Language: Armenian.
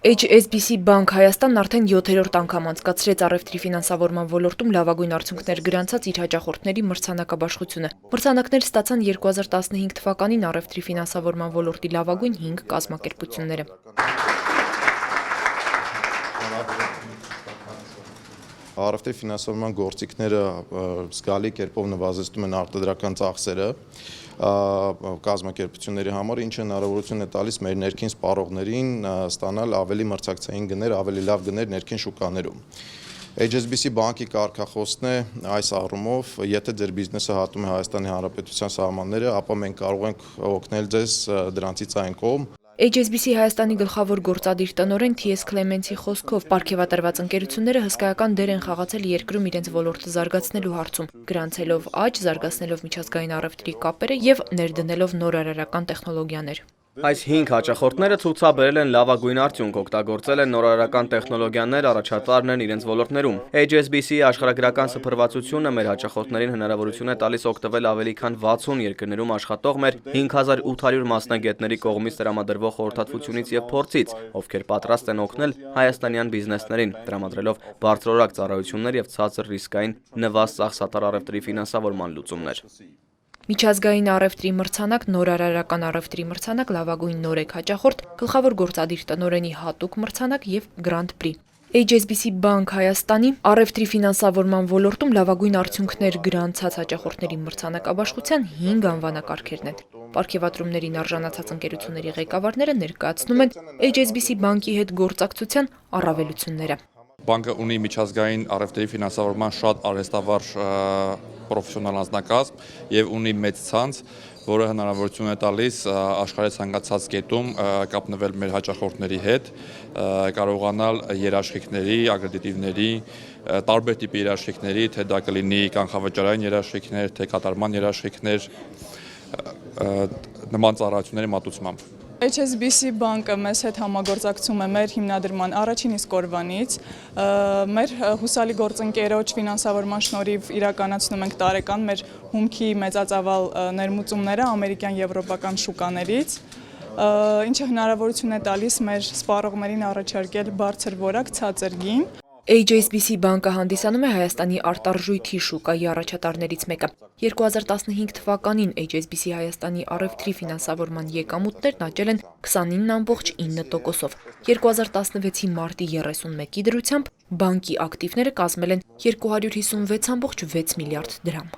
HSBC Bank Հայաստանն արդեն 7-րդ անգամ անցկացրեց առևտրի ֆինանսավորման ոլորտում լավագույն արդյունքներ գրանցած իր հաճախորդների մրցանակաբաշխությունը։ Մրցանակներ ստացան 2015 թվականին առևտրի ֆինանսավորման ոլորտի լավագույն 5 կազմակերպությունները։ Առևտրի ֆինանսավորման գործիքները զգալի կերպով նվազեցնում են արտադրական ծախսերը կազմակերպությունների համար, ինչը հնարավորություն է տալիս մեր ներքին սպառողներին ստանալ ավելի մրցակցային գներ, ավելի լավ գներ ներքին շուկաներում։ HSBC բանկի կարգախոսն է այս առումով, եթե ձեր բիզնեսը հատում է Հայաստանի Հանրապետության սահմանները, ապա մենք կարող ենք օգնել ձեզ դրանցից այն կողմ։ HSBC Հայաստանի գլխավոր գործադիր տնօրեն T.S. Clements-ի խոսքով պարգևատրված ընկերությունները հսկայական դեր են խաղացել երկրում իրենց ոլորտը զարգացնելու հարցում, գրանցելով աճ, զարգացնելով միջազգային առևտրի կապերը եւ ներդնելով նորարարական տեխնոլոգիաներ։ Այս 5 հաճախորդները ցուցաբերել են լավագույն արդյունք, օգտագործել են նորարարական տեխնոլոգիաներ, առաջատարներ են իրենց ոլորտներում։ HSBC-ի աշխարհագրական սփռվածությունը մեր հաճախորդներին հնարավորություն է տալիս օգտվել ավելի քան 60 երկրներում աշխատող մեր 5800 մասնագետների կողմից տրամադրվող խորհրդատվությունից եւ փորձից, ովքեր պատրաստ են օգնել հայաստանյան բիզնեսներին, տրամադրելով բարձրորակ ծառայություններ եւ ցածր ռիսկային նվազ ծախսատար առևտրի ֆինանսավորման լուծումներ։ Միջազգային առևտրի մրցանակ, նորարարական առևտրի մրցանակ, լավագույն նորեկ հաճախորդ, գլխավոր գործադիր տնօրենի հատուկ մրցանակ եւ Grand Prix։ HSBC Bank Հայաստանի առևտրի ֆինանսավորման ոլորտում լավագույն արդյունքներ գրանցած հաճախորդների մրցանակաբաշխության 5 անվանակարգերն են։ Պարգևատրումներին արժանացած ընկերությունների ղեկավարները ներկայացնում են HSBC բանկի հետ գործակցության առավելությունները։ Բանկը ունի միջազգային առևտրի ֆինանսավորման շատ արհեստավար պրոֆեսիոնալ անձնակազմ եւ ունի մեծ ցանց, որը հնարավորություն է տալիս աշխարհի ցանկացած կետում կապնվել մեր հաճախորդների հետ, կարողանալ երաշխիքների, ագրեդիտիվների, տարբեր տիպի երաշխիքների, թե դա կլինի կանխավճարային երաշխիքներ, թե կատարման երաշխիքներ, նման ծառայությունների մատուցմամբ։ HSBC բանկը մեզ հետ համագործակցում է մեր հիմնադրման առաջին իսկ օրվանից, մեր հուսալի գործընկերոջ ֆինանսավորման շնորհիվ իրականացնում ենք տարեկան մեր հումքի մեծածավալ ներմուծումները ամերիկյան եվրոպական շուկաներից, ինչը հնարավորություն է տալիս մեր սպառողներին առաջարկել բարձր որակ ցածր գին։ HSBC բանկը հանդիսանում է Հայաստանի արտարժույթի շուկայի առաջատարներից մեկը։ 2015 թվականին HSBC Հայաստանի առևտրի ֆինանսավորման եկամուտներն աճել են 29.9%-ով։ 2016-ի մարտի 31-ի դրությամբ բանկի ակտիվները կազմել են 256.6 միլիարդ դրամ։